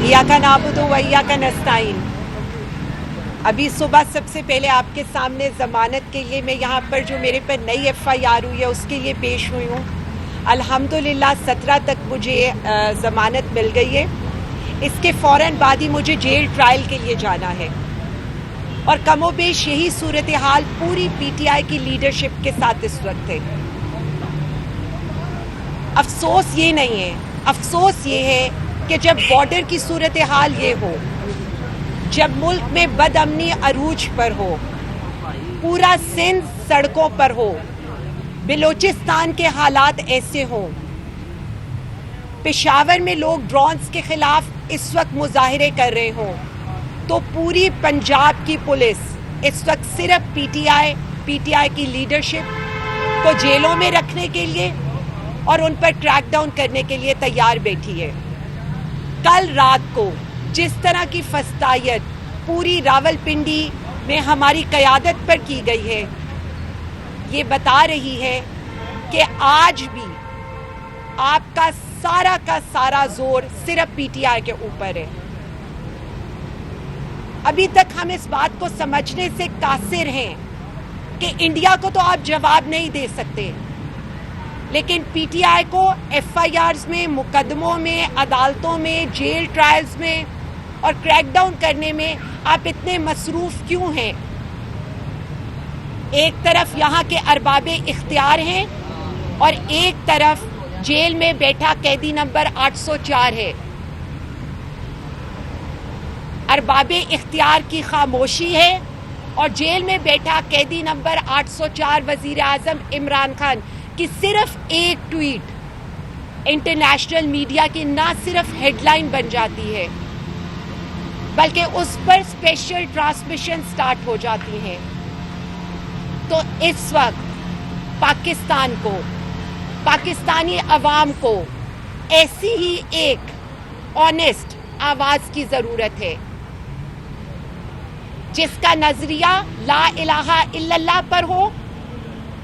इय्याका नअबुदु व इय्याका नस्तईन। अभी सुबह सबसे पहले आपके सामने ज़मानत के लिए मैं यहाँ पर जो मेरे पर नई FIR हुई है उसके लिए पेश हुई हूँ। अल्हम्दुलिल्लाह 17 तक मुझे ज़मानत मिल गई है। इसके फ़ौरन बाद ही मुझे जेल ट्रायल के लिए जाना है और कमोबेश यही सूरत हाल पूरी PTI की लीडरशिप के साथ इस वक्त है। अफसोस ये नहीं है, अफसोस ये है कि जब बॉर्डर की सूरत हाल ये हो, जब मुल्क में बदअमनी अरूज पर हो, पूरा सिंध सड़कों पर हो, बलोचिस्तान के हालात ऐसे हों, पेशावर में लोग ड्रोन्स के खिलाफ इस वक्त मुजाहिरे कर रहे हों, तो पूरी पंजाब की पुलिस इस वक्त सिर्फ PTI की लीडरशिप को जेलों में रखने के लिए और उन पर क्रैकडाउन करने के लिए तैयार बैठी है। कल रात को जिस तरह की फस्तायत पूरी रावलपिंडी में हमारी क़यादत पर की गई है, ये बता रही है कि आज भी आपका सारा का सारा जोर सिर्फ PTI के ऊपर है। अभी तक हम इस बात को समझने से कासिर हैं कि इंडिया को तो आप जवाब नहीं दे सकते, लेकिन PTI को FIRs में, मुकदमों में, अदालतों में, जेल ट्रायल्स में और क्रैकडाउन करने में आप इतने मसरूफ़ क्यों हैं? एक तरफ यहाँ के अरबाबे इख्तियार हैं और एक तरफ जेल में बैठा कैदी नंबर 804 है। अरबाबे इख्तियार की खामोशी है और जेल में बैठा कैदी नंबर 804 वज़ीर आज़म इमरान खान कि सिर्फ एक ट्वीट इंटरनेशनल मीडिया की ना सिर्फ हेडलाइन बन जाती है, बल्कि उस पर स्पेशल ट्रांसमिशन स्टार्ट हो जाती हैं। तो इस वक्त पाकिस्तान को, पाकिस्तानी अवाम को ऐसी ही एक ऑनेस्ट आवाज़ की ज़रूरत है जिसका नज़रिया ला इलाहा इल्लल्लाह पर हो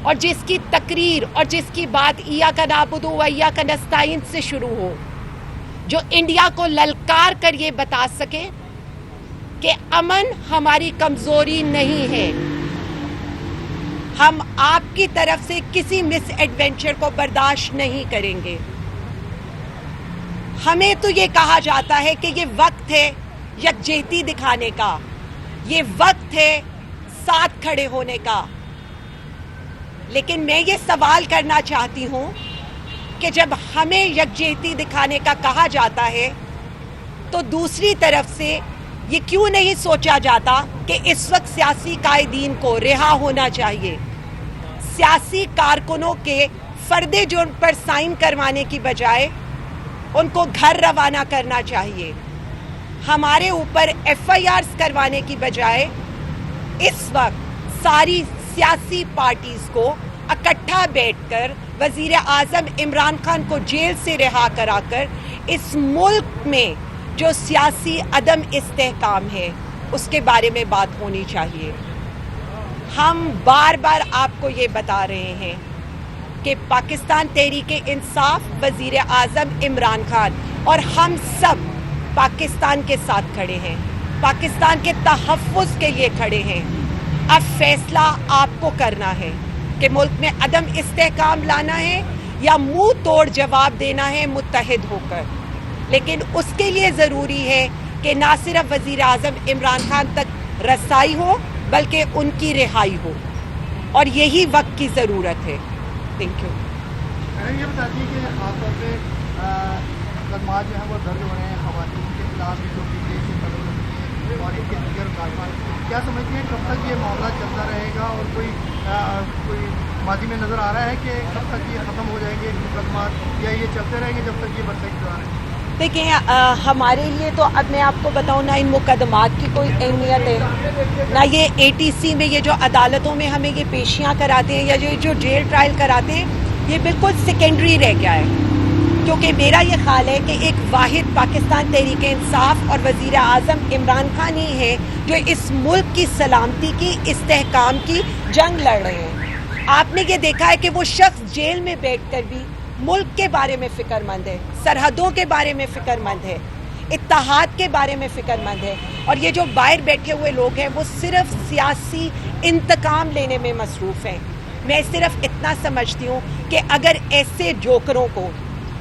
और जिसकी तकरीर और जिसकी बात इय्याका नअबुदु व इय्याका नस्तईन से शुरू हो, जो इंडिया को ललकार कर ये बता सके कि अमन हमारी कमज़ोरी नहीं है। हम आपकी तरफ से किसी मिस एडवेंचर को बर्दाश्त नहीं करेंगे। हमें तो ये कहा जाता है कि ये वक्त है यकजहती दिखाने का, ये वक्त है साथ खड़े होने का, लेकिन मैं ये सवाल करना चाहती हूँ कि जब हमें यकजहती दिखाने का कहा जाता है तो दूसरी तरफ से ये क्यों नहीं सोचा जाता कि इस वक्त सियासी कायदीन को रिहा होना चाहिए, सियासी कारकुनों के फर्दे जुर्म पर साइन करवाने की बजाय उनको घर रवाना करना चाहिए, हमारे ऊपर FIRs करवाने की बजाय इस वक्त सारी सियासी पार्टीज को इकट्ठा बैठकर वज़ीर आज़म इमरान खान को जेल से रिहा कराकर इस मुल्क में जो सियासी अदम इस्तेहकाम है उसके बारे में बात होनी चाहिए। हम बार बार आपको ये बता रहे हैं कि पाकिस्तान तहरीक-ए-इंसाफ, वज़ीर आज़म इमरान खान और हम सब पाकिस्तान के साथ खड़े हैं, पाकिस्तान के तहफ़्फ़ुज़ के लिए खड़े हैं। अब फैसला आपको करना है कि मुल्क में अदम इस्तेहकाम लाना है या मुंह तोड़ जवाब देना है मुत्तहिद होकर, लेकिन उसके लिए ज़रूरी है कि ना सिर्फ वज़ीर आज़म इमरान खान तक रसाई हो बल्कि उनकी रिहाई हो, और यही वक्त की ज़रूरत है। Thank you. ये बता दीजिए कि खासतौर पे मुकदमा जो है वो दर्ज हो रहे हैं ख़वातीन के खिलाफ, जो PTI से तलब रखती है और इनके दीगर मुलाज़िमान, क्या समझते हैं कब तक ये मामला चलता रहेगा और कोई माजी में नज़र आ रहा है कि कब तक ये ख़त्म हो जाएंगे मुकदमा, या ये चलते रहेंगे जब तक ये बरसक दौरान है? देखिए, हमारे लिए तो अब मैं आपको बताऊं ना, इन मुकदमात की कोई अहमियत है ना, ये ATC में ये जो अदालतों में हमें ये पेशियां कराते हैं या जो जेल ट्रायल कराते हैं, ये बिल्कुल सेकेंडरी रह गया है, क्योंकि मेरा ये ख्याल है कि एक वाहिद पाकिस्तान तहरीक-ए-इंसाफ और वज़ीर आज़म इमरान खान ही है जो इस मुल्क की सलामती की, इस्तेहकाम की जंग लड़ रहे हैं। आपने ये देखा है कि वो शख्स जेल में बैठकर भी मुल्क के बारे में फ़िक्रमंद है, सरहदों के बारे में फ़िक्रमंद है, اتحاد کے بارے میں فکر مند ہے، اور یہ جو باہر بیٹھے ہوئے لوگ ہیں وہ صرف سیاسی انتقام لینے میں مصروف ہیں۔ میں صرف اتنا سمجھتی ہوں کہ اگر ایسے جوکروں کو،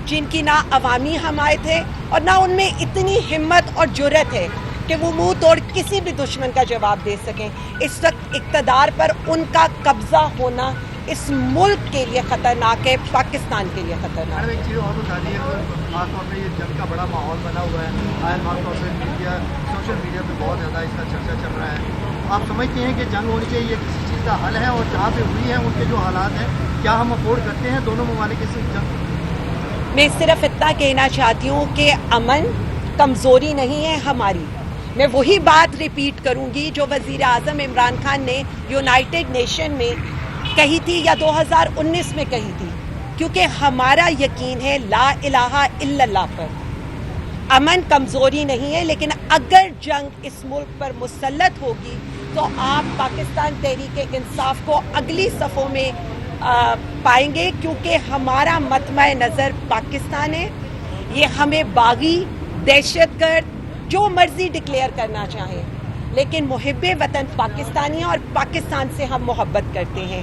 جن کی نہ عوامی حمایت ہے اور نہ ان میں اتنی ہمت اور جرت ہے کہ وہ منہ توڑ کسی بھی دشمن کا جواب دے سکیں، اس وقت اقتدار پر ان کا قبضہ ہونا اس ملک کے لیے خطرناک ہے، پاکستان کے لیے خطرناک ہے۔ میڈم ایک چیز اور بتا دیجیے، خاص طور پہ یہ جنگ کا بڑا ماحول بنا ہوا ہے، خاص طور پہ سوشل میڈیا پہ بہت زیادہ اس کا چرچا چل رہا ہے، آپ سمجھتے ہیں کہ جنگ ہونی چاہیے، کسی چیز کا حل ہے، اور جہاں پہ ہوئی ہے ان کے جو حالات ہیں کیا ہم افورڈ کرتے ہیں دونوں ممالک اس جنگ؟ میں صرف اتنا کہنا چاہتی ہوں کہ امن کمزوری نہیں ہے ہماری۔ میں وہی بات ریپیٹ کروں گی جو وزیر اعظم عمران خان نے یونائٹڈ نیشن میں کہی تھی یا 2019 میں کہی تھی، کیونکہ ہمارا یقین ہے لا الہ الا اللہ پر۔ امن کمزوری نہیں ہے، لیکن اگر جنگ اس ملک پر مسلط ہوگی تو آپ پاکستان تحریک انصاف کو اگلی صفوں میں پائیں گے، کیونکہ ہمارا مطمع نظر پاکستان ہے۔ یہ ہمیں باغی، دہشت گرد، جو مرضی ڈکلیئر کرنا چاہیں، لیکن محب وطن پاکستانی ہیں اور پاکستان سے ہم محبت کرتے ہیں۔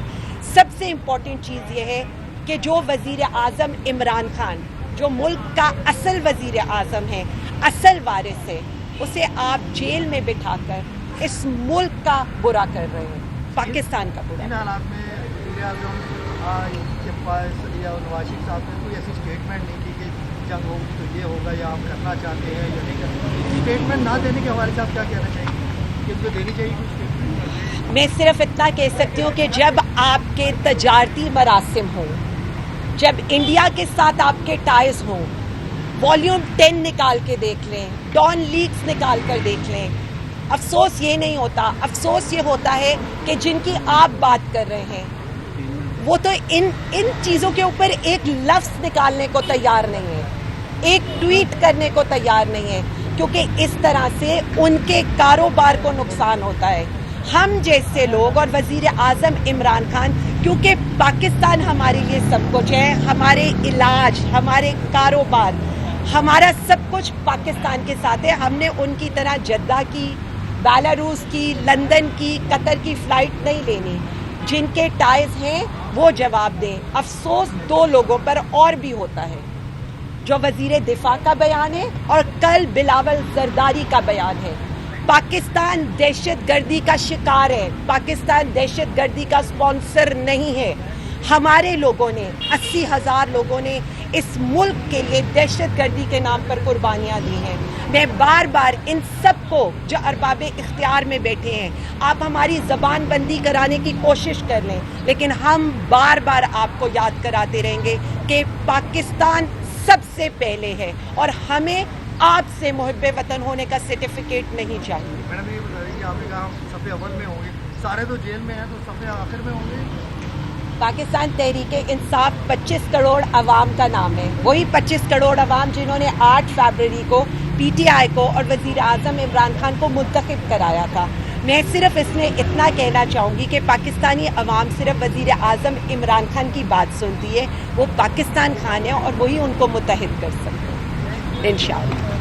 سب سے امپورٹنٹ چیز یہ ہے کہ جو وزیر اعظم عمران خان، جو ملک کا اصل وزیر اعظم ہے، اصل وارث ہے، اسے آپ جیل میں بٹھا کر اس ملک کا برا کر رہے ہیں، پاکستان کا برا۔ ان حالات میں وزیر اعظم کے پاس یا نواز شریف صاحب نے کوئی ایسی اسٹیٹمنٹ نہیں کی کہ جنگ ہوگی تو یہ ہوگا یا آپ کرنا چاہتے ہیں یا نہیں کرنا، اسٹیٹمنٹ نہ دینے کے حوالے سے آپ کیا کہنا چاہیں گے کہ ان کو دینی چاہیے کوئی اسٹیٹمنٹ؟ میں صرف اتنا کہہ سکتی ہوں کہ جب آپ کے تجارتی مراسم ہوں، جب انڈیا کے ساتھ آپ کے ٹائز ہوں، والیوم 10 نکال کے دیکھ لیں، ڈان لیگز نکال کر دیکھ لیں، افسوس یہ نہیں ہوتا، افسوس یہ ہوتا ہے کہ جن کی آپ بات کر رہے ہیں وہ تو ان چیزوں کے اوپر ایک لفظ نکالنے کو تیار نہیں ہے، ایک ٹویٹ کرنے کو تیار نہیں ہے، کیونکہ اس طرح سے ان کے کاروبار کو نقصان ہوتا ہے۔ ہم جیسے لوگ اور وزیر اعظم عمران خان، کیونکہ پاکستان ہمارے لیے سب کچھ ہے، ہمارے علاج، ہمارے کاروبار، ہمارا سب کچھ پاکستان کے ساتھ ہے۔ ہم نے ان کی طرح جدہ کی، بیلاروس کی، لندن کی، قطر کی فلائٹ نہیں لینی۔ جن کے ٹائز ہیں وہ جواب دیں۔ افسوس دو لوگوں پر اور بھی ہوتا ہے، جو وزیر دفاع کا بیان ہے اور کل بلاول زرداری کا بیان ہے۔ پاکستان دہشت گردی کا شکار ہے، پاکستان دہشت گردی کا سپانسر نہیں ہے۔ ہمارے لوگوں نے 80,000 لوگوں نے اس ملک کے لیے دہشت گردی کے نام پر قربانیاں دی ہیں۔ میں بار بار ان سب کو جو ارباب اختیار میں بیٹھے ہیں، آپ ہماری زبان بندی کرانے کی کوشش کر لیں، لیکن ہم بار بار آپ کو یاد کراتے رہیں گے کہ پاکستان سب سے پہلے ہے اور ہمیں آپ سے محب وطن ہونے کا سرٹیفکیٹ نہیں چاہیے۔ میڈم یہ بتا دیجیے، آپ نے کہا صف اول میں ہوں گے، سارے تو جیل میں ہیں، تو صف آخر میں ہوں گے؟ پاکستان تحریک انصاف 25 کروڑ عوام کا نام ہے، وہی 25 کروڑ عوام جنہوں نے 8 فروری کو پی ٹی آئی کو اور وزیر اعظم عمران خان کو منتخب کرایا تھا۔ میں صرف اس میں اتنا کہنا چاہوں گی کہ پاکستانی عوام صرف وزیر اعظم عمران خان کی بات سنتی ہے، وہ پاکستان خان ہے اور وہی ان کو متحد کر سکتے ہیں انشاءاللہ۔